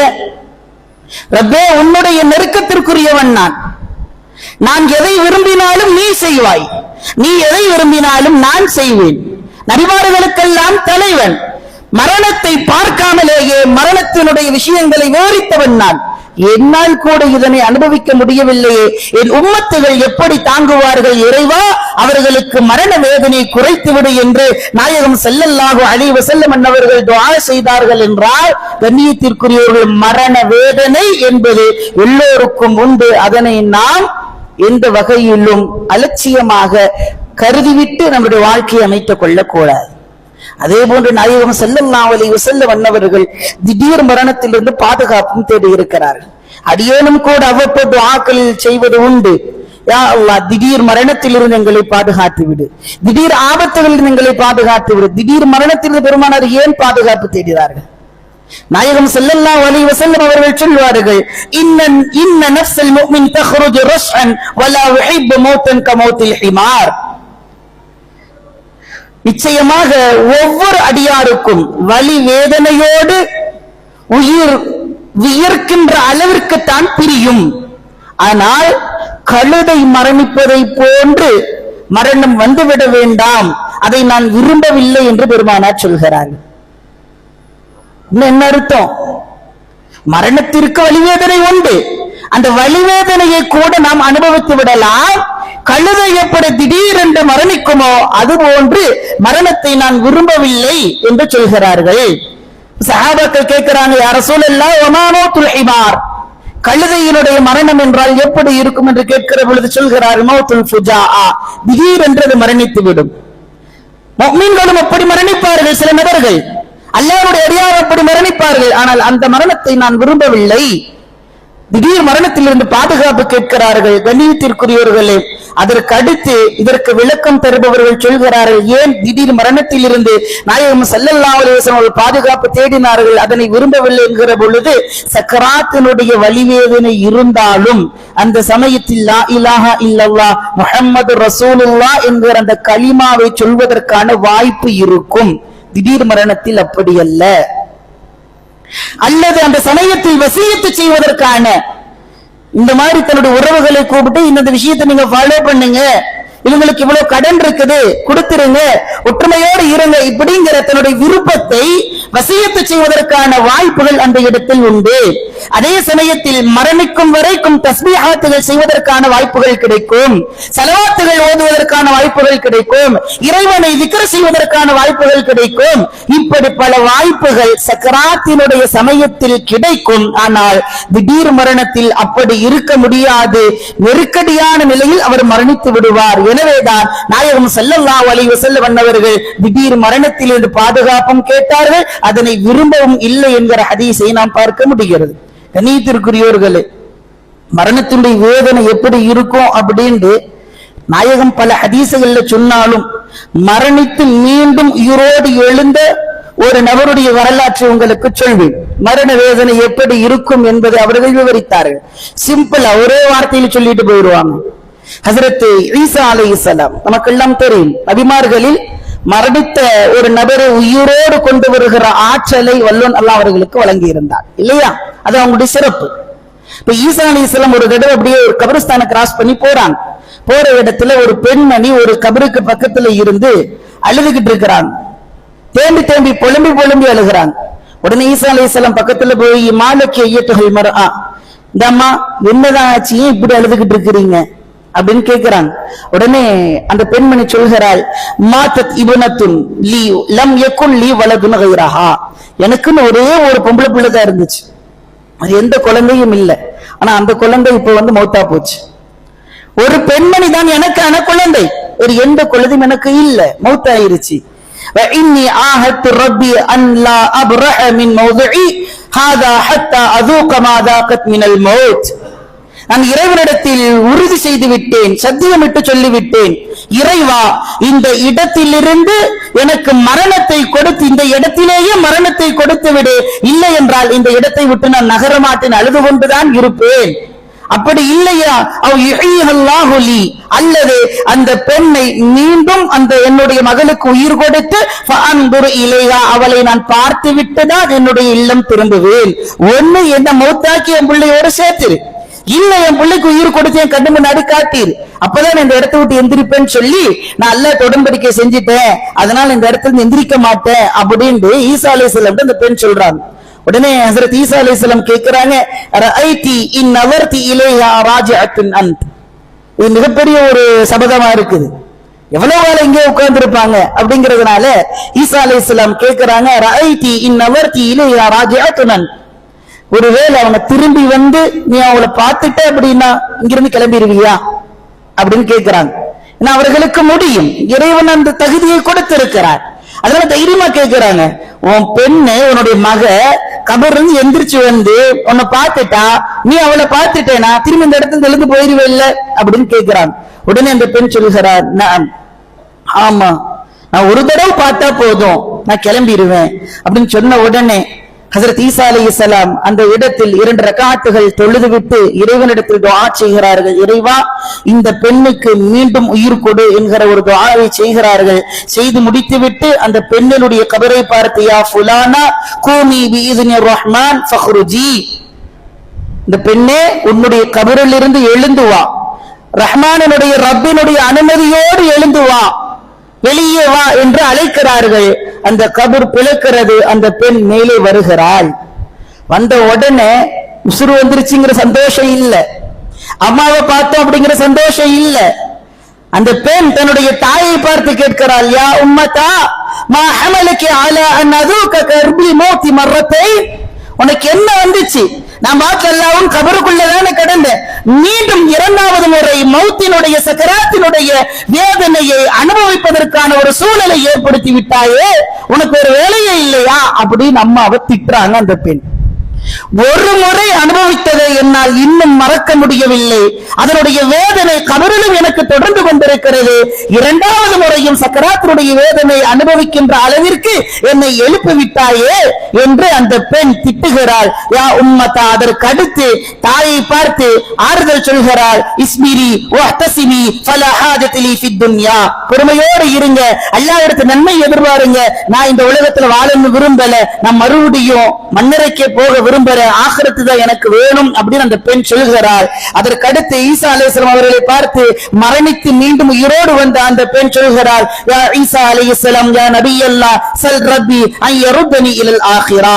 ரப்பே உன்னுடைய நெருக்கத்திற்குரியவன் நான் எதை விரும்பினாலும் நீ செய்வாய், நீ எதை விரும்பினாலும் நான் செய்வேன், நபிமார்களுக்கெல்லாம் தலைவன், மரணத்தை பார்க்காமலேயே மரணத்தினுடைய விஷயங்களை விவரித்தவன் நான், என்னால் கூட இதனை அனுபவிக்க முடியவில்லையே, என் உம்மத்துகள் எப்படி தாங்குவார்கள் இறைவா, அவர்களுக்கு மரண வேதனை குறைத்துவிடு என்று நாயகம் ஸல்லல்லாஹு அலைஹி வஸல்லம் அவர்கள் துஆ செய்தார்கள் என்றால், கண்ணியத்திற்குரியவர்கள் மரண வேதனை என்பது எல்லோருக்கும் உண்டு. அதனை நாம் எந்த வகையிலும் அலட்சியமாக கருதிவிட்டு நம்முடைய வாழ்க்கையை அமைத்துக் கொள்ளக்கூடாது. அதே போன்று நாயகம் ஸல்லல்லாஹு அலைஹி வஸல்லம் அன்னவர்கள் திடீர் மரணத்திலிருந்து பாதுகாப்பும் தேடி இருக்கிறார்கள். அடியேனும் கூட அவ்வப்போது ஆக்களில் செய்வது உண்டு. யா அல்லாஹ், திடீர் மரணத்திலிருந்து எங்களை பாதுகாத்து விடு, திடீர் ஆபத்துகளில் எங்களை பாதுகாத்து விடு. திடீர் மரணத்திலிருந்து பெருமானார் ஏன் பாதுகாப்பு தேடினார்கள்? நாயகம் ஸல்லல்லாஹு அலைஹி வஸல்லம் அவர்கள் சொல்வார்கள், இன்ன நஃப்ஸல் முஃமின் தக்ருஜு ரஷ்அன் வலா யுஹிப்பு மௌத்தன் கமௌத்தில் ஹிமார். நிச்சயமாக ஒவ்வொரு அடியாருக்கும் வலி வேதனையோடு உயிர் வியர்க்கின்ற அளவிற்கு தான் பிரியும். ஆனால் கழுதை மரணிப்பதை போன்று மரணம் வந்துவிட வேண்டாம், அதை நான் விரும்பவில்லை என்று பெருமானார் சொல்கிறார்கள். என்ன அர்த்தம்? மரணத்திற்கு வலிவேதனை உண்டு, அந்த வலிவேதனையை கூட நாம் அனுபவித்து விடலாம். கழுதை எப்படி திடீரென்று மரணிக்குமோ அதுபோன்று மரணத்தை நான் விரும்பவில்லை என்று சொல்கிறார்கள். சஹாபாக்கள் கேட்கிறாங்க, யா ரசூலல்லாஹ் வமா மௌத்துல் ஹிமார், கழுதையினுடைய மரணம் என்றால் எப்படி இருக்கும் என்று கேட்கிற பொழுது சொல்கிறார், மௌத்துல் ஃபுஜாஆ, திடீரென்று அது மரணித்து விடும். முஃமின்களும் அப்படி மரணிப்பார்கள், சில நபர்கள் அல்லாஹ்வுடைய அடியார் அப்படி மரணிப்பார்கள். ஆனால் அந்த மரணத்தை நான் விரும்பவில்லை. திடீர் மரணத்திலிருந்து பாதுகாப்பு கேட்கிறார்கள். கண்ணியத்திற்குரியவர்களே, அதற்கு அடுத்து இதற்கு விளக்கம் தருபவர்கள் சொல்கிறார்கள், ஏன் திடீர் மரணத்தில் இருந்து நாயகம் ஸல்லல்லாஹு அலைஹி வஸல்லம் பாதுகாப்பு தேடினார்கள், அதனை விரும்பவில்லை என்கிற பொழுது, சக்கராத்தினுடைய வலிவேதனை இருந்தாலும் அந்த சமயத்தில் லா இலாஹா இல்லல்லாஹ் முஹம்மது ரசூலுல்லாஹ் என்கிற அந்த கலிமாவை சொல்வதற்கான வாய்ப்பு இருக்கும். திடீர் மரணத்தில் அப்படி அல்ல. அல்லது அந்த சமயத்தில் வசியத்து செய்வதற்கான, இந்த மாதிரி தன்னுடைய உறவுகளை கூப்பிட்டு இந்த விஷயத்தை நீங்க ஃபாலோ பண்ணுங்க, இவங்களுக்கு இவ்வளவு கடன் இருக்குது கொடுத்துருங்க, ஒற்றுமையோடு இருங்க, இப்படிங்கிற தன்னுடைய விருப்பத்தை வசியத்து செய்வதற்கான வாய்ப்புகள் அந்த இடத்தில் உண்டு. அதே சமயத்தில் மரணிக்கும் வரைக்கும் தஸ்பீஹாத்துகள் செய்வதற்கான வாய்ப்புகள் கிடைக்கும், ஸலவாத்துகள் ஓதுவதற்கான வாய்ப்புகள் கிடைக்கும், இறைவனை திக்ர் செய்வதற்கான வாய்ப்புகள் கிடைக்கும். இப்படி பல வாய்ப்புகள் சக்கராத்தினுடைய சமயத்தில் கிடைக்கும். ஆனால் திடீர் மரணத்தில் அப்படி இருக்க முடியாது. நெருக்கடியான நிலையில் அவர் மரணித்து விடுவார். எனவேதான் நாயகம் ஸல்லல்லாஹு அலைஹி வஸல்லம் அன்னவர்கள் திடீர் மரணத்திலிருந்து பாதுகாப்பும் கேட்டார்கள், அதனை விரும்பவும் இல்லை என்கிற ஹதீஸை நாம் பார்க்க முடிகிறது. கண்ணியத்திற்குரியவர்களே, மரணத்தினுடைய வேதனை எப்படி இருக்கும் அப்படின்னு நாயகம் பல ஹதீஸுகள்ல சொன்னாலும், மரணித்து மீண்டும் உயிரோடு எழுந்த ஒரு நபருடைய வரலாற்றை உங்களுக்கு சொல்வேன். மரண வேதனை எப்படி இருக்கும் என்பதை அவர்கள் விவரித்தார்கள். சிம்பிளா ஒரே வார்த்தையில் சொல்லிட்டு போயிடுவாங்க. ஹஜ்ரத் ஈசா அலைஹிஸ்ஸலாம் நமக்கெல்லாம் தெரியும், நபிமார்களில் மரணித்த ஒரு நபரை உயிரோடு கொண்டு வருகிற ஆற்றலை வல்லோன் அல்லாஹ் அவர்களுக்கு வழங்கி இருந்தார் இல்லையா? அது அவங்களுடைய சிறப்பு. இப்ப ஈசா அலைஹிஸ்ஸலாம் ஒரு தடவை அப்படியே ஒரு கபரிஸ்தானை கிராஸ் பண்ணி போறாங்க. போற இடத்துல ஒரு பெண்மணி ஒரு கபருக்கு பக்கத்துல இருந்து அழுதுகிட்டு இருக்கிறாங்க. தேம்பி தேம்பி புலம்பி அழுகிறாங்க. உடனே ஈசா அலைஹிஸ்ஸலாம் பக்கத்துல போய், மாலக்கி ஐயத்துஹல் மர்ஆ, இந்த அம்மா என்னதான் ஆச்சு, இப்படி அழுதுகிட்டு இருக்கிறீங்க அப்படின்னு கேட்கிறாங்க. உடனே அந்த பெண்மணி சொல்கிறாள், மாத்தத் இப்னத்துன் லீ லம் யகுன் லீ வலதுன் கைரஹா, எனக்குன்னு ஒரே ஒரு பொம்பளை பிள்ளை தான் இருந்துச்சு, அது எந்த குழந்தையும் இல்லை, ஆனா அந்த குழந்தை இப்ப மௌத்தா போச்சு. ஒரு பெண்மணி தான் எனக்கான குழந்தை, ஒரு எந்த குழந்தையும் எனக்கு இல்ல, மௌத்தாயிருச்சு. وإني عاهدت ربي أن لا أبرح من موضعي هذا حتى أذوق ما ذاقت من الموت. நான் இறைவனிடத்தில் உறுதி செய்து விட்டேன், சத்தியமிட்டு சொல்லிவிட்டேன், இறைவா இந்த இடத்திலிருந்து எனக்கு மரணத்தை கொடுத்து, இந்த இடத்திலேயே மரணத்தை கொடுத்து விடு, இல்லை என்றால் இந்த இடத்தை விட்டு நான் நகர மாட்டேன், அழுது கொண்டுதான் இருப்பேன். அப்படி இல்லையா அல்லது அந்த பெண்ணை மீண்டும் அந்த என்னுடைய மகளுக்கு உயிர் கொடுத்து அவளை நான் பார்த்து விட்டுதான் என்னுடைய இல்லம் திரும்புவேன். ஒண்ணு என்ன மௌத்தாக்கி என் பிள்ளையோட சேர்த்திரு, இல்ல என் பிள்ளைக்கு உயிர் கொடுத்து என் கண்ணு முன்னாடி காட்டீர், அப்பதான் இந்த இடத்தை விட்டு எந்திரிப்பேன்னு சொல்லி நான் அல்ல தொடர்படிக்கை செஞ்சுட்டேன், அதனால இந்த இடத்துல எந்திரிக்க மாட்டேன் அப்படின்னு ஈசா அலைஹிஸ்ஸலாம் அந்த பெண் சொல்றாங்க. உடனே ஹஜ்ரத் ஈசா அலைஹிஸ்ஸலாம் கேக்குறாங்க, ரஐதி இன் நவர்தி இலைஹா ராஜிஅத்துன் அன்த், இது மிகப்பெரிய ஒரு சபதமா இருக்குது, எவ்வளவு காலம் இங்கே உட்கார்ந்து இருப்பாங்க அப்படிங்கறதுனால ஈசா அலைஹிஸ்ஸலாம் கேக்குறாங்க, ரஐதி இன் நவர்தி இலைஹா ராஜிஅத்துன் அன்த், ஒருவேளை அவங்க திரும்பி வந்து நீ அவங்கள பார்த்துட்ட அப்படின்னா இங்கிருந்து கிளம்பிடுவியா அப்படின்னு கேட்கிறாங்க. அவர்களுக்கு முடியும். இறைவன் அந்த தகுதியை கொடுத்திருக்கிறார். அதனால தைரியமா கேட்கிறாங்க, உன் பெண்ணு உன்னுடைய மக கபர்ந்து எந்திரிச்சு வந்து உன்னை பார்த்துட்டா, நீ அவளை பார்த்துட்டேனா திரும்பி இந்த இடத்துல எழுந்து போயிருவேல்ல அப்படின்னு கேட்கிறான். உடனே அந்த பெண் சொல்லுகிறார், நான் ஆமா, நான் ஒரு தடவை பார்த்தா போதும், நான் கிளம்பிடுவேன் அப்படின்னு சொன்ன உடனே ஹஜ்ரத் ஈசா அலைஹிஸ்ஸலாம் அந்த இடத்தில் 2 ரக்காத்துகள் தொழுது விட்டு இறைவனிடத்தில் துஆ செய்கிறார்கள். இறைவா, இந்த பெண்ணுக்கு மீண்டும் உயிர் கொடு என்கிற ஒரு துஆவை செய்கிறார்கள். செய்து முடித்துவிட்டு அந்த பெண்ணினுடைய கபரை பார்த்து, யா ஃபுலானா கூமி பிஇذن الرحمن ஃபக்ருஜி, இந்த பெண்ணே உன்னுடைய கபரில் இருந்து எழுந்து வா, ரஹ்மானுடைய ரப்பினுடைய அனுமதியோடு எழுந்து வா, வெளியே வா என்று அழைக்கிறார்கள். அந்த கபர் பிளக்கிறது, அந்த பெண் மேலே வருகிறாள். வந்த உடனே உசுறு வந்துருச்சுங்கிற சந்தோஷம் இல்ல, அம்மாவை பார்த்தோம் அப்படிங்கிற சந்தோஷம் இல்ல. அந்த பெண் தன்னுடைய தாயை பார்த்து கேட்கிறாள், யா உம்மதா மா ஹமலகி அலா அன் அதுக கர்பி மௌத்தி மர்ரத்தை, உனக்கு என்ன வந்துச்சு? நான் பாக்கெல்லாம் கபருக்குள்ளதான கடந்தேன், மீண்டும் 2வது முறை மௌத்தினுடைய சக்கராத்தினுடைய வேதனையை அனுபவிப்பதற்கான ஒரு சூழலை ஏற்படுத்தி விட்டாயே, உனக்கு ஒரு வேலையே இல்லையா அப்படின்னு அம்மாவை திட்டுறாங்க. அந்த பெண் ஒரு முறை அனுபவித்ததை என்னால் இன்னும் மறக்க முடியவில்லை, அதனுடைய வேதனை கபரிலும் எனக்கு தொடர்ந்து கொண்டிருக்கிறது, 2வது முறையும் சக்கராத்தினுடைய வேதனை அனுபவிக்கின்ற அளவிற்கு என்னை எழுப்பி விட்டாயே என்று அந்த பெண் திட்டுகிறாள். யா உம்மதா, அதற்கு அடுத்து தாயை பார்த்து ஆறுதல் சொல்கிறாள், இஸ்மிரி வஹ்தசிமி ஃபலா ஹாஜத லீ ஃபித் துன்யா, பொறுமையோடு இருங்க, அல்லாஹ்விடத்தில் நன்மை எதிர்பாருங்க, நான் இந்த உலகத்துல வாழணும் விரும்பல, நான் மறுபடியும் மண்ணறைக்கே போக விரும்புற, ஆகிரத்து தான் எனக்கு வேணும் அப்படின்னு அந்த பெண் சொல்கிறாள். அதற்கு அடுத்து ஈசா அலைஹிஸ்ஸலாம் அவர்களை பார்த்து மரணித்து மீண்டும் உயிரோடு வந்த அந்த பெண் சொல்கிறாள், யா ஈசா அலைஹிஸ்ஸலாம், யா நபி அல்லாஹ், சல் ரப்பி அன் யருத்தனி இலல் ஆகிரா,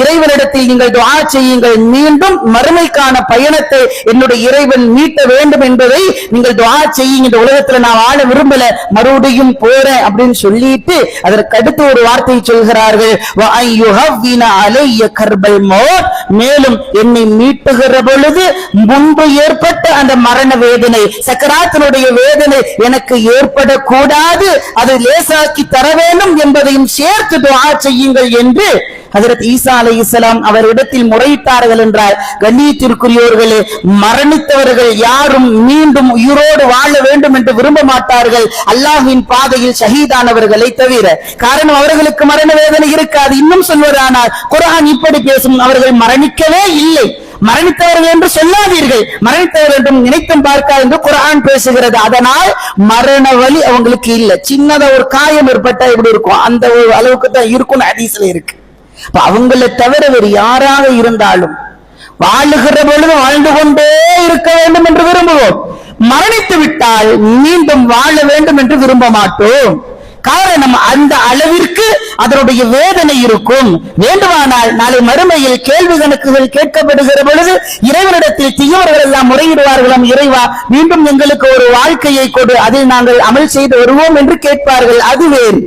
இறைவனிடத்தில் நீங்கள் துஆ செய்யுங்கள், மீண்டும் மறுமைக்கான பயணத்தை என்னுடைய இறைவன் மீட்ட வேண்டும் என்பதை நீங்கள் துஆ செய்யுங்க, இந்த உலகத்துல நான் வாழ விரும்பல, மறுபடியும் போறேன் அப்படின்னு சொல்லிட்டு அதற்கு அடுத்து ஒரு வார்த்தை சொல்கிறார்கள், வ அன் யுஹவ்வின அலைய கர்பல் மௌத், மேலும் என்னை மீட்டுகிற பொழுது முன்பு ஏற்பட்ட அந்த மரண வேதனை, சக்கராத்தினுடைய வேதனை எனக்கு ஏற்படக்கூடாது, அதை லேசாக்கி தர வேண்டும் என்பதையும் சேர்த்து துஆ செய்யுங்கள் என்று ஹஜ்ரத் ஈசா அலைஹிஸ்ஸலாம் அவரிடத்தில் முறையிட்டார்கள் என்றால், கண்ணியத்திற்குரியோர்களே, மரணித்தவர்கள் யாரும் மீண்டும் உயிரோடு வாழ வேண்டும் என்று விரும்ப மாட்டார்கள், அல்லாஹ்வின் பாதையில் ஷஹீதானவர்களை தவிர. காரணம், அவர்களுக்கு மரண வேதனை இருக்காது. இன்னும் சொல்வதானால் குர்ஆன் இப்படி பேசும், அவர்கள் மரணிக்கவே இல்லை, மரணித்தவர்கள் என்று சொல்லாதீர்கள், மரணித்தவர்கள் என்றும் நினைத்தும் பார்க்க என்று குர்ஆன் பேசுகிறது. அதனால் மரண வலி அவங்களுக்கு இல்ல, சின்னதா ஒரு காயம் ஏற்பட்டா எப்படி இருக்கும் அந்த ஒரு அளவுக்கு தான் இருக்கும் ஹதீஸ்ல இருக்கு. அவங்களை தவிர வேறு யாராக இருந்தாலும் வாழுகிற பொழுது வாழ்ந்து கொண்டே இருக்க வேண்டும் என்று விரும்புவோம், மரணித்து விட்டால் மீண்டும் வாழ வேண்டும் என்று விரும்ப மாட்டோம். காரணம், அந்த அளவிற்கு அதனுடைய வேதனை இருக்கும். வேண்டுமானால் நாளை மறுமையில் கேள்வி கணக்குகள் கேட்கப்படுகிற பொழுது இறைவனிடத்தில் தீயவர்கள் எல்லாம் முறையிடுவார்களாம், இறைவா மீண்டும் எங்களுக்கு ஒரு வாழ்க்கையை கொடு, அதில் நாங்கள் அமல் செய்து வருவோம் என்று கேட்பார்கள். அது வேறு,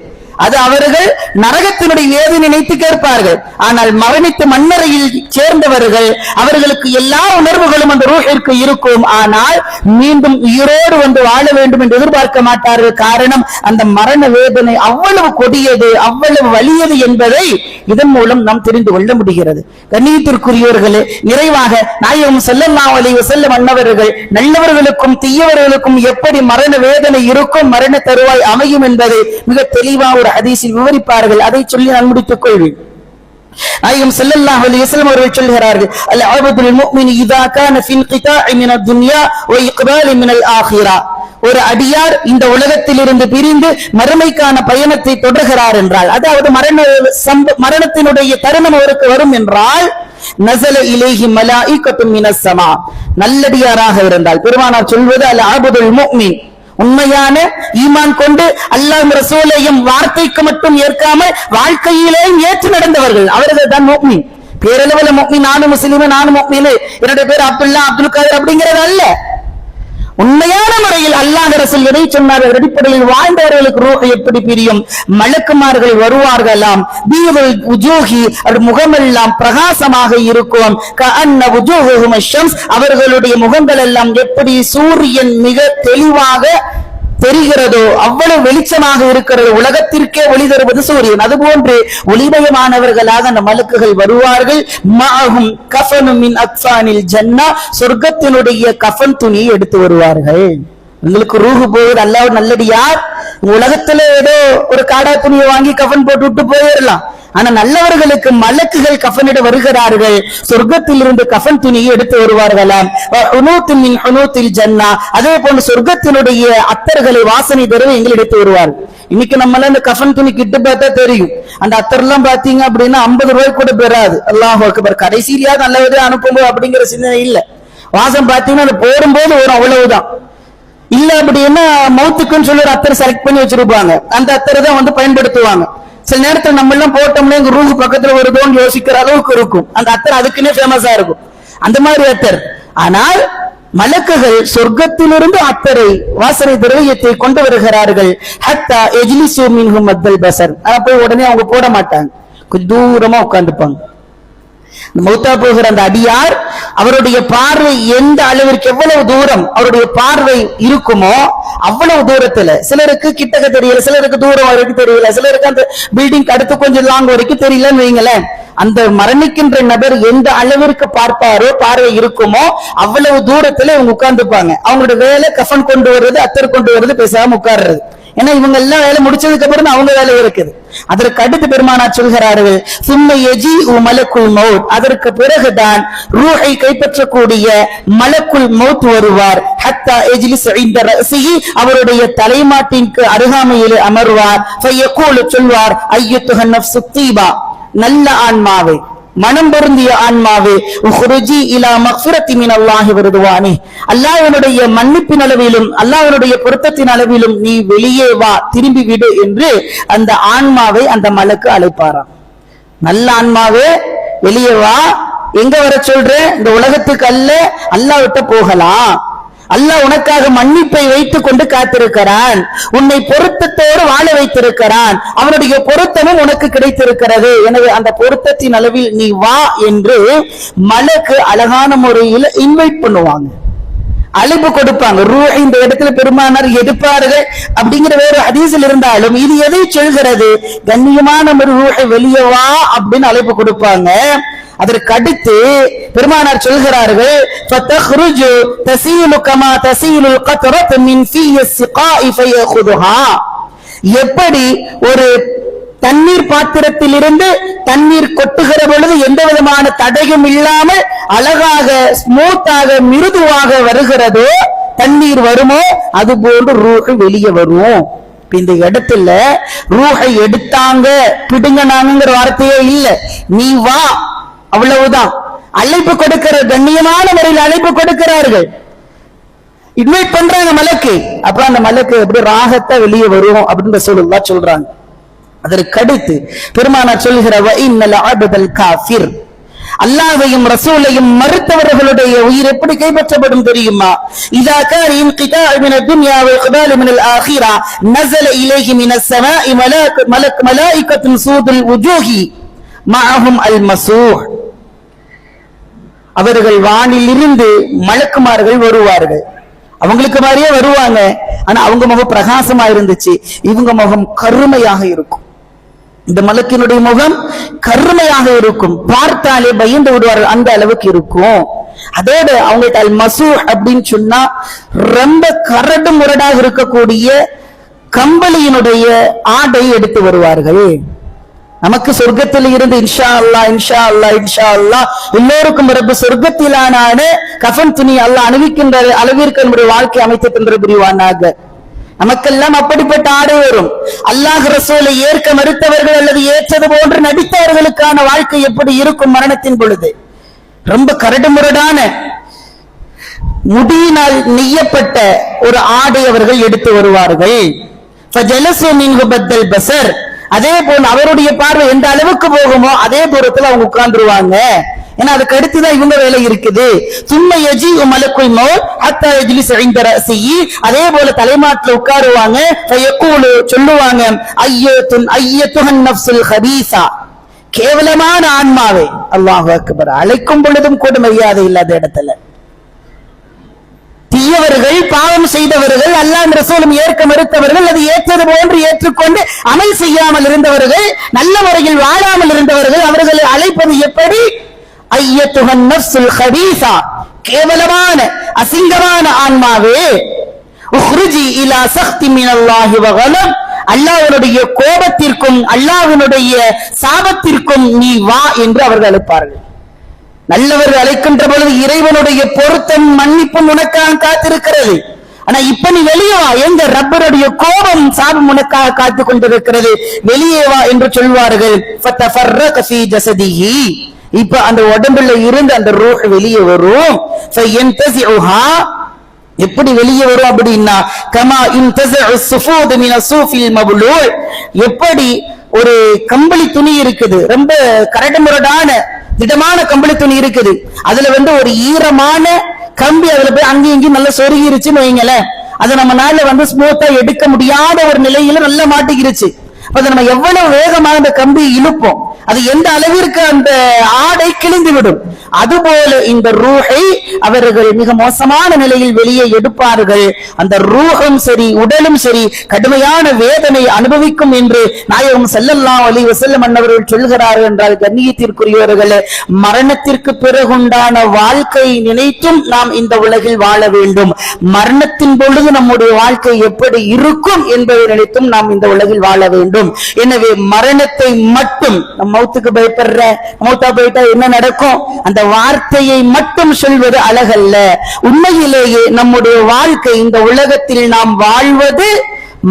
அது அவர்கள் நரகத்தினுடைய வேதனை நினைத்து கேட்பார்கள். ஆனால் மரணித்து மண்ணறையில் சேர்ந்தவர்கள், அவர்களுக்கு எல்லா உணர்வுகளும் அந்த ரூஹிற்கு இருக்கும், ஆனால் மீண்டும் உயிரோடு வந்து வாழ வேண்டும் என்று எதிர்பார்க்க மாட்டார்கள். காரணம், அந்த மரண வேதனை அவ்வளவு கொடியது, அவ்வளவு வலியது என்பதை இதன் மூலம் நாம் தெரிந்து கொள்ள முடிகிறது. கண்ணியத்திற்குரியவர்களே, நிறைவாக நாயகம் ஸல்லல்லாஹு அலைஹி வஸல்லம் அன்னவர்கள் நல்லவர்களுக்கும் தீயவர்களுக்கும் எப்படி மரண வேதனை இருக்கும், மரண தருவாய் அமையும் என்பதை மிக தெளிவாக ஒரு ஹதீஸில் விவரிப்பார்கள். அதை சொல்லி நான் முடித்துக் கொள்வேன். நாயகம் ஸல்லல்லாஹு அலைஹி வஸல்லம் அவர்கள் சொல்கிறார்கள், அல் அப்துல் முஃமின் இதா கான ஃபி இன்கிதாஇ மின துன்யா வ இக்பாலி மினல் ஆகிரா, ஒரு அடியார் இந்த உலகத்தில் இருந்து பிரிந்து மறுமைக்கான பயணத்தை தொடர்கிறார் என்றால், அதாவது மரணத்தினுடைய தருணம் அவருக்கு வரும் என்றால், நஸல இலைஹி மலாயிகத்தும் மினஸ் ஸமா, நல்லடியாராக இருந்தால், பெருமானார் சொல்வது அல் அப்துல் முஃமின், உண்மையான ஈமான் கொண்டு அல்லாஹ் ரசூலையும் வார்த்தைக்கு மட்டும் ஏற்காமல் வாழ்க்கையிலேயும் ஏற்று நடந்தவர்கள், அவர்கள் தான் முஃமின். பேரளவுல முஃமின், நானும் முஸ்லிம், நானும் முஃமின், என்னுடைய பேர் அப்துல்லா, அப்துல் காதர் அப்படிங்கிறது அல்ல. உண்மையான முறையில் அல்லாஹ் ரசூல் எதை சொன்னார்கள், அடிப்படையில் வாழ்ந்தவர்களுக்கு ரூஹ் எப்படி பிரியும், மலக்குமார்கள் வருவார்களாம், பீதுல் வுஜூஹி, முகமெல்லாம் பிரகாசமாக இருக்கும், கஅன்ன வுஜூஹுஹும் அஷம்ஸ், அவர்களுடைய முகங்கள் எல்லாம் எப்படி சூரியன் மிக தெளிவாக தெரிகிறதோ அவ்வளவு வெளிச்சமாக இருக்கிறது. உலகத்திற்கே ஒளி தருவது சூரியன். அதுபோன்று ஒளிமயமானவர்களாக அந்த மலக்குகள் வருவார்கள். மாஹும் கஃபனும் மின் அக்ஃபானில் ஜன்னா, சொர்க்கத்தினுடைய கஃபன் துணியை எடுத்து வருவார்கள். உங்களுக்கு ரூஹு போகுது, அல்லாஹ் நல்லடியார். உலகத்துல ஏதோ ஒரு காடா துணியை வாங்கி கஃபன் போட்டு விட்டு போயிடலாம். ஆனா நல்லவர்களுக்கு மலக்குகள் கஃபனிட வருகிறார்கள். சொர்க்கத்தில் இருந்து கஃபன் துணியை எடுத்து வருவார்களாம். ஜன்னா, அதே போன்று சொர்க்கத்தினுடைய அத்தர்களை வாசனை தருவ எங்கள் எடுத்து வருவார்கள். இன்னைக்கு நம்மள இந்த கஃபன் துணி கிட்ட பார்த்தா தெரியும். அந்த அத்தர் எல்லாம் பாத்தீங்க அப்படின்னா 50 ரூபாய் கூட பெறாது. அல்லாஹ் அக்பர். கடைசியிலயா நல்லவரே அனுப்பும்போது அப்படிங்கிற சிந்தனை இல்ல. வாசம் பாத்தீங்கன்னா அது போடும்போது ஒரு அவ்வளவுதான். இல்ல அப்படின்னா மவுத்துக்குன்னு சொல்லி ஒரு அத்தர் செலக்ட் பண்ணி வச்சிருப்பாங்க. அந்த அத்தரை தான் பயன்படுத்துவாங்க. சில நேரத்தில் நம்ம எல்லாம் போட்டோம்னா எங்க ரூஹ் பக்கத்துல வருதோன்னு யோசிக்கிற அளவுக்கு இருக்கும். அந்த அத்தர் அதுக்குன்னே ஃபேமஸா இருக்கும். அந்த மாதிரி அத்தர். ஆனால் மலக்குகள் சொர்க்கத்திலிருந்து அத்தரை வாசனை திரவியத்தை கொண்டு வருகிறார்கள். ஹத்தா எஜ்லிசு மின்ஹும் மத்தல் பஸர். போய் உடனே அவங்க போட மாட்டாங்க, கொஞ்சம் தூரமா உட்கார்ந்துப்பாங்க. மௌத்தா போகிற அந்த அடியார் அவருடைய பார்வை எந்த அளவிற்கு எவ்வளவு தூரம் அவருடைய பார்வை இருக்குமோ அவ்வளவு தூரத்துல, சிலருக்கு கிட்டக்க தெரியல, சிலருக்கு தூரம் வரைக்கும் தெரியல, சிலருக்கு அந்த பில்டிங் அடுத்து கொஞ்சம் லாங் வரைக்கும் தெரியலன்னு வைங்களேன். அந்த மரணிக்கின்ற நபர் எந்த அளவிற்கு பார்ப்பாரோ பார்வை இருக்குமோ அவ்வளவு தூரத்துல இவங்க உட்கார்ந்துப்பாங்க. அவங்களோட வேலை கஃபன் கொண்டு வர்றது, அத்தர் கொண்டு வர்றது, பேசாம உட்கார்றது. ஏன்னா இவங்க எல்லாம் வேலை முடிச்சதுக்கு அப்புறம் அவங்க வேலை இருக்குது. அதற்கு அடுத்து பெருமானார் சொல்கிறார்கள், சும்மை யஜீஉ மலக்குல் மௌத், அதற்கு பிறகுதான் ரூஹை கைப்பற்றக்கூடிய மலக்குல் மௌத் வருவார். ஹத்தா யஜ்லிஸ் இன்த ரஸிஹி, அவருடைய தலைமாட்டிற்கு அருகாமையில் அமர்வார். ஃபயகூலு, சொல்வார், அய்யுத்துஹன் நஃப்ஸு தீபா, நல்ல ஆன்மாவே, மனம் பொருந்திய ஆன்மாவே, உஹ்ருஜி இலா மக்ஃபிரத்தி மினல்லாஹி வ ரிதுவானி, அல்லாஹ்வுடைய மன்னிப்பின் அளவிலும் அல்லாஹ்வுடைய பொருத்தத்தின் அளவிலும் நீ வெளியே வா, திரும்பி விடு என்று அந்த ஆன்மாவை அந்த மலக்கு அழைப்பாராம். நல்ல ஆன்மாவே வெளியே வா, எங்க வர சொல்ற? இந்த உலகத்துக்கு அல்ல, அல்லாஹ் விட்டு போகலாம். அல்லாஹ் உனக்காக மன்னிப்பை வைத்துக் கொண்டு காத்திருக்கிறான். உன்னை பொருத்தத்தோடு வாழ வைத்திருக்கிறான். அவனுடைய பொருத்தமும் உனக்கு கிடைத்திருக்கிறது. எனவே அந்த பொருத்தத்தின் அளவில் நீ வா என்று மலக்கு அழகான முறையில் இன்வைட் பண்ணுவாங்க, அழைப்பு கொடுப்பாங்க. ரூஹ் இந்த இடத்துல பெருமானார் எடுப்பார்கள் அப்படிங்கிற வேற ஹதீஸில் இருந்தாலும் இது எதை சொல்கிறது? கண்ணியமான ஒரு ரூஹை வெளியே வா அப்படின்னு அழைப்பு கொடுப்பாங்க. அதற்கு அடுத்து பெருமானார் சொல்கிறார்கள், ஃபதஹ்ருஜு தஸீலு கமா தஸீலுல் கத்ரத்து மின் ஃபீ ஸிகாஇ ஃபயഖுதுஹா, எப்படி ஒரு தண்ணீர் பாத்திரத்தில் இருந்து தண்ணீர் கொட்டுகிற பொழுது எந்த விதமான தடையும் இல்லாமல் அழகாக ஸ்மூத்தாக மிருதுவாக வருகிறதோ தண்ணீர் வருமோ அது போன்று ரூஹ் வெளியே வரும். இந்த இடத்துல ரூஹை எடுத்தாங்க பிடுங்கினாங்கிற வார்த்தையே இல்ல, நீ வா, அவ்வளவுதான். அழைப்பு கொடுக்கிற கண்ணியமான முறையில் அழைப்பு கொடுக்கிறார்கள், இன்வைட் பண்றாங்க மலக்கு. அப்ப அந்த மலக்கு எப்படி ராகத்தை வெளியே வரும் அப்படின்னு ரசூலுல்லாஹ் சொல்றாங்க. அதற்கு அடுத்து பெருமானார் சொல்கிற, வ இன்னல் அப்தல் காஃபிர், அல்லாஹ்வையும் ரசூலையும் மறுத்தவர்களுடைய உயிர் எப்படி கைப்பற்றப்படும் தெரியுமா? இதா கான இன்கிதாஉ மினத் துன்யா வ இக்பால் மினல் ஆখিরা நஸல இலைஹி மினஸ் ஸமாஇ மலாயிகத்துன் சூதுல் வுஜூஹி மஅஹும் அல் மஸூஹ், அவர்கள் வானில் இருந்து மலக்குமார்கள் வருவார்கள். அவங்களுக்கு மாதிரியே வருவாங்க, ஆனா அவங்க முகம் பிரகாசமா இருந்துச்சு, இவங்க முகம் கருமையாக இருக்கும். இந்த மலக்கினுடைய முகம் கருமையாக இருக்கும், பார்த்தாலே பயந்து விடுவார்கள், அந்த அளவுக்கு இருக்கும். அதோட அவங்கள்ட்ட அல் மஸூஹ் அப்படின்னு சொன்னா ரொம்ப கரடு முரடாக இருக்கக்கூடிய கம்பளியினுடைய ஆடை எடுத்து வருவார்கள். நமக்கு சொர்க்கத்தில் இருந்து இன்ஷா அல்லாஹ் இன்ஷா அல்லாஹ் இன்ஷா அல்லாஹ் எல்லோருக்கும் ரப்பு சொர்க்கத்திலான கஃன் துணி அல்லாஹ் அணிவிக்கின்ற அளவிற்கு நம்முடைய வாழ்க்கை அமைத்து தந்து புரிவானாக. நமக்கெல்லாம் அப்படிப்பட்ட ஆடை வரும். அல்லாஹ் ரசூலை ஏற்க மறுத்தவர்கள் அல்லது ஏற்றது போன்று நடித்தவர்களுக்கான வாழ்க்கை எப்படி இருக்கும் மரணத்தின் பொழுது? ரொம்ப கரடுமுரடான முடியினால் நெய்யப்பட்ட ஒரு ஆடை அவர்கள் எடுத்து வருவார்கள். ஃபஜலஸு மின்ஹு பத்தல் பஸர், அதே போல் அவருடைய பார்வை எந்த அளவுக்கு போகுமோ அதே தூரத்துல அவங்க உட்கார்ந்துருவாங்க. ஏன்னா அதுக்கு அடுத்துதான் இவங்க வேலை இருக்குது. சும்மா யஜீஉ மலக்குல் மௌத் ஹத்தா யஜ்லிஸ இன்த ரஸிஹி, அதே போல தலைமாட்டில் உட்காருவாங்க. ஃபயகூலு, சொல்லுவாங்க, அய்யத்துஹன் நஃப்ஸுல் ஹபீஸா, கேவலமான ஆன்மாவே. அல்லாஹு அக்பர். அழைக்கும் பொழுதும் கூட மரியாதை இல்லாத இடத்துல தீயவர்கள் பாவம் பாவம் செய்தவர்கள், அல்லாஹ் ரசூலும் ஏற்க மறுத்தவர்கள், அது ஏற்றது போன்று ஏற்றுக்கொண்டு அமல் செய்யாமல் இருந்தவர்கள், நல்ல முறையில் வாழாமல் இருந்தவர்கள், அவர்களை அழைப்பது எப்படி? ஐயத்துஹன் நஃப்ஸுல் கபீஸா, கேவலமான அசிங்கமான ஆன்மாவே, உக்ருஜி இலா சக்தி மினல்லாஹி வ கலப், அல்லாஹ்வுடைய கோபத்திற்கும் அல்லாஹ்வுடைய சாபத்திற்கும் நீ வா என்று அவர்கள் அழைப்பார்கள். நல்லவர்கள் அழைக்கின்ற பொழுது இறைவனுடைய பொருத்தம் மன்னிப்பும் உனக்காக காத்திருக்கிறது. ஆனா இப்ப நீ வெளியே வா, எங்க ரப்பருடைய கோபம் சாபம் உனக்காக காத்து கொண்டிருக்கிறது, வெளியே வா என்று சொல்வார்கள். ஃபதஃபர்ரக ஃபீ ஜஸதிஹி, இப்ப அந்த உடம்புல இருந்து அந்த ரூஹ் வெளியே வரும். ஃபயன்தஸிஉஹா, எப்படி வெளியே வரும் அப்படின்னா, கமா இன்தஸஅ ஸுஃபூத் மின ஸூஃபில் மப்லூல், எப்படி ஒரு கம்பளி துணி இருக்குது, ரொம்ப கரடுமுரடான திடமான கம்பளி துணி இருக்குது, அதுல ஒரு ஈரமான கம்பி அதுல போய் அங்கேயும் இங்கேயும் நல்லா சொருகிருச்சுன்னு வைங்களேன், அதை நம்மளால ஸ்மூத்தா எடுக்க முடியாத ஒரு நிலையில நல்லா மாட்டிக்கிருச்சு. அப்ப நம்ம எவ்வளவு வேகமாக அந்த கம்பி இழுப்போம், அது எந்த அளவிற்கு அந்த ஆடை கிழிந்து விடும். அதுபோல இந்த ரூஹை அவர்கள் மிக மோசமான நிலையில் வெளியே எடுப்பார்கள். அந்த ரூஹும் சரி உடலும் சரி கடுமையான வேதனை அனுபவிக்கும் என்று நாயகம் ஸல்லல்லாஹு அலைஹி வஸல்லம் அன்னவர்கள் சொல்கிறார்கள் என்றால், கண்ணியத்திற்குரியவர்களே, மரணத்திற்கு பிறகுண்டான வாழ்க்கை நினைத்தும் நாம் இந்த உலகில் வாழ வேண்டும். மரணத்தின் பொழுது நம்முடைய வாழ்க்கை எப்படி இருக்கும் என்பதை நினைத்தும் நாம் இந்த உலகில் வாழ வேண்டும். எனவே மரணத்தை மட்டும், மௌத்துக்கு பயப்படுற, மௌத்தா போயிட்டா என்ன நடக்கும், அந்த வார்த்தையை மட்டும் சொல்வது அழகல்ல. உண்மையிலேயே நம்முடைய வாழ்க்கை இந்த உலகத்தில் நாம் வாழ்வது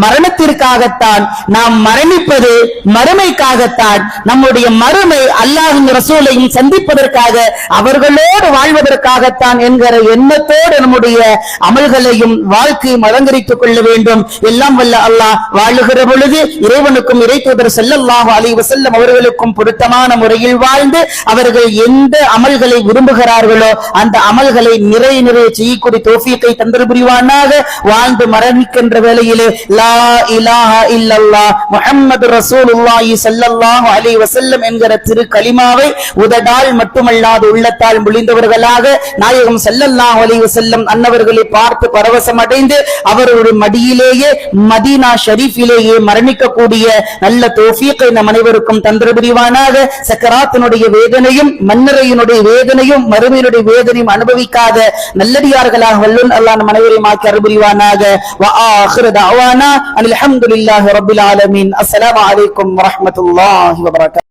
மரணத்திற்காகத்தான், நாம் மரணிப்பது மறுமைக்காகத்தான். நம்முடைய மறுமை அல்லாஹ்வின் ரசூலையும் சந்திப்பதற்காக, அவர்களோடு வாழ்வதற்காகத்தான் என்கிற எண்ணத்தோடு நம்முடைய அமல்களையும் வாழ்க்கையும் அலங்கரித்துக் கொள்ள வேண்டும். எல்லாம் வல்ல அல்லாஹ் வாழுகிற பொழுது இறைவனுக்கும் இறைத்தூதர் ஸல்லல்லாஹு அலைஹி வஸல்லம் அவர்களுக்கும் பொருத்தமான முறையில் வாழ்ந்து அவர்கள் எந்த அமல்களை விரும்புகிறார்களோ அந்த அமல்களை நிறைய செய்யக்கூடிய தௌஃபீக்கை தந்தர் புரிவானாக. வாழ்ந்து மரணிக்கின்ற வேளையிலே லா இலாஹா இல்லல்லாஹ் முஹம்மது ரசூலுல்லாஹி ஸல்லல்லாஹு அலைஹி வஸல்லம் என்கிற திரு கலிமாவை உதடால் மட்டுமல்லாது உள்ளத்தால் மொழிந்தவர்களாக நாயகம் ஸல்லல்லாஹு அலைஹி வஸல்லம் அன்னவர்களை பார்த்து பரவசம் அடைந்து அவருடைய மடியிலேயே மதீனா ஷரீஃபிலேயே மரணிக்கக்கூடிய நல்ல தௌஃபீக்கை நம் அனைவருக்கும் தந்தர் புரிவானாக. சக்கராத்தினுடைய வேதனையும் மன்னரையினுடைய வேதனையும் மறுமையினுடைய வேதனையும் அனுபவிக்காத நல்லடியார்களாக வல்லோன் அல்லாஹ் நம் அனைவரையும் ஆக்கி அருள் புரிவானாக. வ ஆகிரு தஅவானா அல்ஹம்துலில்லாஹி ரப்பில் ஆலமீன். அஸ்ஸலாமு அலைக்கும் வரஹ்மத்துல்லாஹி வபரகாத்துஹு.